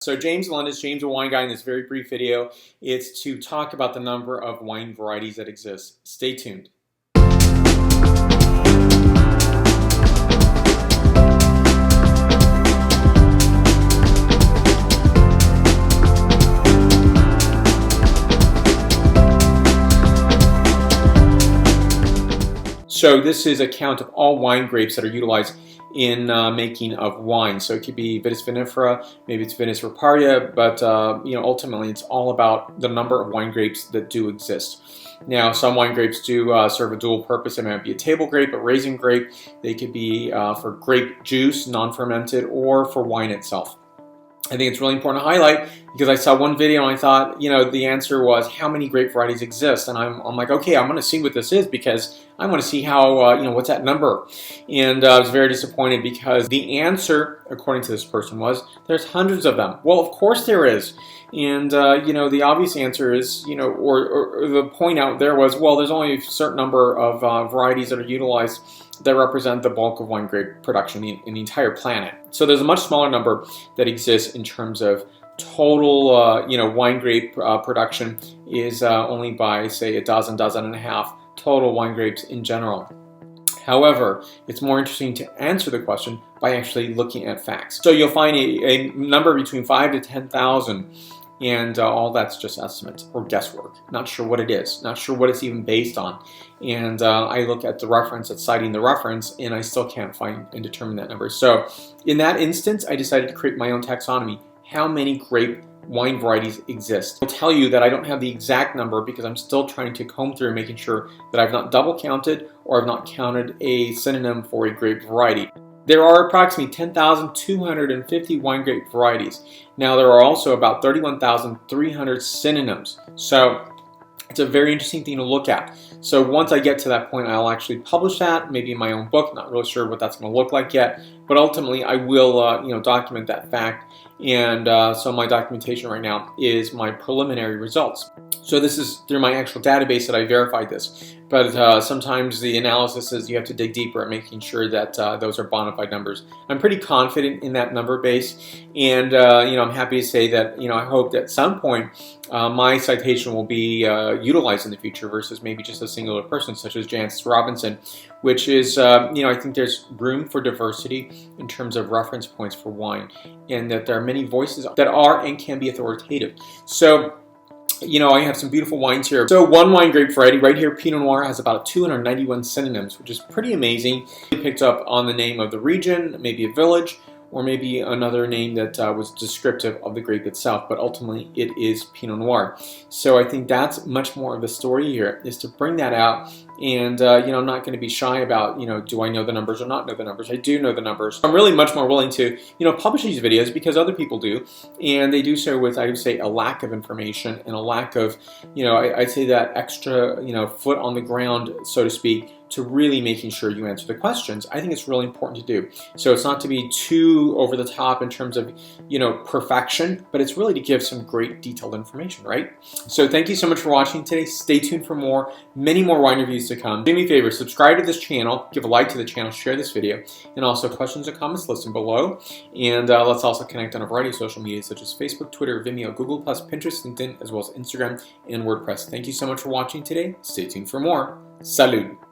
So James Lundis, James a Wine Guy, in this very brief video, it's to talk about the number of wine varieties that exist. Stay tuned. So this is a count of all wine grapes that are utilized in making of wine. So it could be Vitis vinifera, maybe it's Vitis riparia, but ultimately it's all about the number of wine grapes that do exist. Now, some wine grapes do serve a dual purpose. They might be a table grape, a raisin grape. They could be for grape juice, non-fermented, or for wine itself. I think it's really important to highlight because I saw one video and I thought, the answer was how many grape varieties exist, and I'm like, okay, I'm going to see what this is because I want to see how what's that number. And I was very disappointed because the answer, according to this person, was there's hundreds of them. Well, of course there is, and the obvious answer is or the point out there was, well, there's only a certain number of varieties that are utilized that represent the bulk of wine grape production in the entire planet. So there's a much smaller number that exists in terms of total, wine grape production is only by, say, a dozen and a half total wine grapes in general. However, it's more interesting to answer the question by actually looking at facts. So you'll find a number between 5,000 to 10,000. And all that's just estimates or guesswork. Not sure what it is, not sure what it's even based on. And I look at the reference, at citing the reference, and I still can't find and determine that number. So in that instance, I decided to create my own taxonomy. How many grape wine varieties exist? I'll tell you that I don't have the exact number because I'm still trying to comb through making sure that I've not double counted or I've not counted a synonym for a grape variety. There are approximately 10,250 wine grape varieties. Now, there are also about 31,300 synonyms. So it's a very interesting thing to look at. So once I get to that point, I'll actually publish that, maybe in my own book. Not really sure what that's going to look like yet, but ultimately I will, document that fact. And so my documentation right now is my preliminary results. So this is through my actual database that I verified this. But sometimes the analysis is you have to dig deeper at making sure that those are bona fide numbers. I'm pretty confident in that number base, and I'm happy to say that I hope that at some point my citation will be utilized in the future versus maybe just a singular person such as Jancis Robinson, which is I think there's room for diversity in terms of reference points for wine, and that there are many voices that are and can be authoritative. So I have some beautiful wines here. So one wine grape variety right here, Pinot Noir, has about 291 synonyms, which is pretty amazing. It picked up on the name of the region, maybe a village, or maybe another name that was descriptive of the grape itself, but ultimately it is Pinot Noir. So I think that's much more of the story here, is to bring that out. And I'm not going to be shy about, do I know the numbers or not know the numbers? I do know the numbers. I'm really much more willing to, publish these videos because other people do, and they do so with, I would say, a lack of information and a lack of, I'd say that extra, foot on the ground, so to speak, to really making sure you answer the questions. I think it's really important to do. So it's not to be too over the top in terms of, perfection, but it's really to give some great detailed information, right? So thank you so much for watching today. Stay tuned for more, many more wine reviews to come. Do me a favor, subscribe to this channel, give a like to the channel, share this video, and also questions or comments, listen below. And let's also connect on a variety of social media such as Facebook, Twitter, Vimeo, Google+, Pinterest, LinkedIn, as well as Instagram and WordPress. Thank you so much for watching today. Stay tuned for more. Salud!